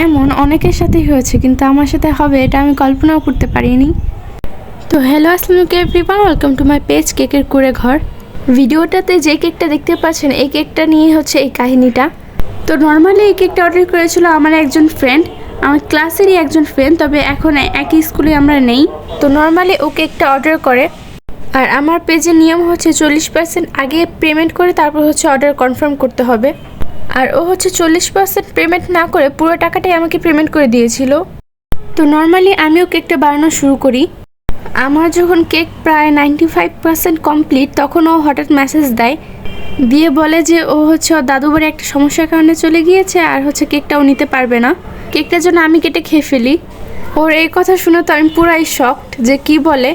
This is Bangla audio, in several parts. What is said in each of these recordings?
এমন অনেকের সাথেই হয়েছে, কিন্তু আমার সাথে হবে এটা আমি কল্পনাও করতে পারিনি। তো হ্যালো আসসালামু আলাইকুম everyone, welcome to my page কেকের কুড়ে ঘর। ভিডিওটাতে যে কেকটা দেখতে পাচ্ছেন এই কেকটা নিয়ে হচ্ছে এই কাহিনীটা। তো নর্মালি এই কেকটা অর্ডার করেছিল আমার একজন ফ্রেন্ড, আমার ক্লাসেরই একজন ফ্রেন্ড, তবে এখন একই স্কুলে আমরা নেই। তো নর্মালি ও কেকটা অর্ডার করে, আর আমার পেজের নিয়ম হচ্ছে 40% আগে পেমেন্ট করে তারপর হচ্ছে অর্ডার কনফার্ম করতে হবে। আর ও হচ্ছে 40% পেমেন্ট না করে পুরো টাকাটাই আমাকে পেমেন্ট করে দিয়েছিল। তো নর্মালি আমিও কেকটা বানানো শুরু করি। আমার যখন কেক প্রায় 95% কমপ্লিট তখন ও হঠাৎ মেসেজ দেয়, দিয়ে বলে যে ও হচ্ছে ওর দাদু বাড়ি একটা সমস্যার কারণে চলে গিয়েছে, আর হচ্ছে কেকটাও নিতে পারবে না, কেকটার জন্য আমি কেটে খেয়ে ফেলি। ওর এই কথা শুনে তো আমি পুরাই শকড যে কি বলে।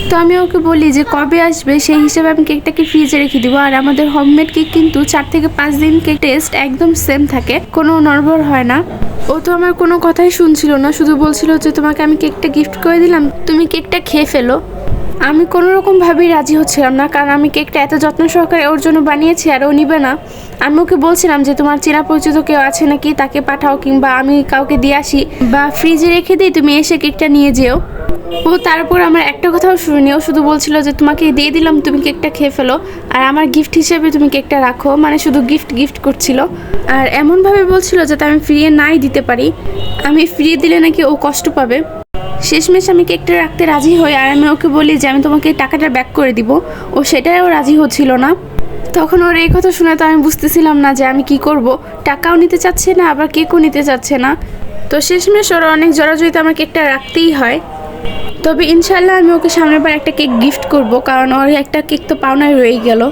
তো আমি ওকে বলি যে কবে আসবে সেই হিসেবে আমি কেকটাকে ফ্রিজে রেখে দিব। আর আমাদের হোমমেড কেক কিন্তু 4 থেকে 5 দিন কেক টেস্ট একদম সেম থাকে, কোনো নড়বড় হয় না। ও তো আমার কোনো কথাই শুনছিল না, শুধু বলছিল যে তোমাকে আমি কেকটা গিফট করে দিলাম, তুমি কেকটা খেয়ে ফেলো। আমি কোনো রকমভাবেই রাজি হচ্ছিলাম না, কারণ আমি কেকটা এত যত্ন সহকারে ওর জন্য বানিয়েছি আর ও নিবে না। আমি ওকে বলছিলাম যে তোমার চেনা পরিচিত কেউ আছে নাকি, তাকে পাঠাও, কিংবা আমি কাউকে দিয়ে আসি, বা ফ্রিজে রেখে দিই, তুমি এসে কেকটা নিয়ে যেও। ও তারপর আমার একটা কথাও শুনিনি, ও শুধু বলছিল যে তোমাকে দিয়ে দিলাম, তুমি কেকটা খেয়ে ফেলো, আর আমার গিফট হিসেবে তুমি কেকটা রাখো, মানে শুধু গিফট গিফট করছিল। আর এমনভাবে বলছিল যাতে আমি ফ্রিয়ে নাই দিতে পারি, আমি ফ্রি দিলে নাকি ও কষ্ট পাবে। শেষমেশ আমি কেকটা রাখতে রাজি হই, আর আমি ওকে বলি যে আমি তোমাকে টাকাটা ব্যাক করে দিব। ও সেটাও রাজি হচ্ছিল না। তখন ওর এই কথা শুনে তো আমি বুঝতেছিলাম না যে আমি কি করব, টাকাও নিতে চাচ্ছে না আবার কেকও নিতে চাচ্ছে না। তো শেষমেশ ওর অনেক জড়াজড়িতে আমার কেকটা রাখতেই হয়। তবে ইনশাল্লাহ আমি ওকে সামনের বার একটা কেক গিফট করব, কারণ ওর একটা কেক তো পাওনায় রয়ে গেল।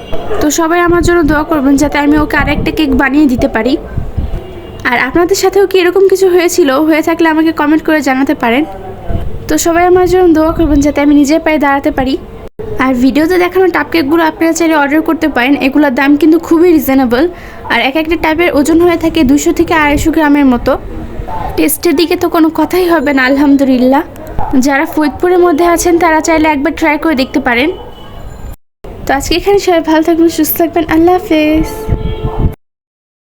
তো সবাই আমার জন্য দোয়া করবেন যাতে আমি ওকে আর একটা কেক বানিয়ে দিতে পারি। আর আপনাদের সাথেও কি এরকম কিছু হয়ে থাকলে আমাকে কমেন্ট করে জানাতে পারেন। তো সবাই আমার জন্য দোয়া করবেন যাতে আমি নিজের পায়ে দাঁড়াতে পারি। আর ভিডিওতে দেখানো টাপ কেকগুলো আপনারা চাইলে অর্ডার করতে পারেন, এগুলোর দাম কিন্তু খুবই রিজনেবল। আর এক একটা টাইপের ওজন হয়ে থাকে 200 থেকে 250 গ্রামের মতো। টেস্টের দিকে তো কোনো কথাই হবে না আলহামদুলিল্লাহ। যারা ফরিদপুরের মধ্যে আছেন তারা চাইলে একবার ট্রাই করে দেখতে পারেন। তো আজকে এখানে সবাই ভালো থাকবেন, সুস্থ থাকবেন, আল্লাহ হাফেজ।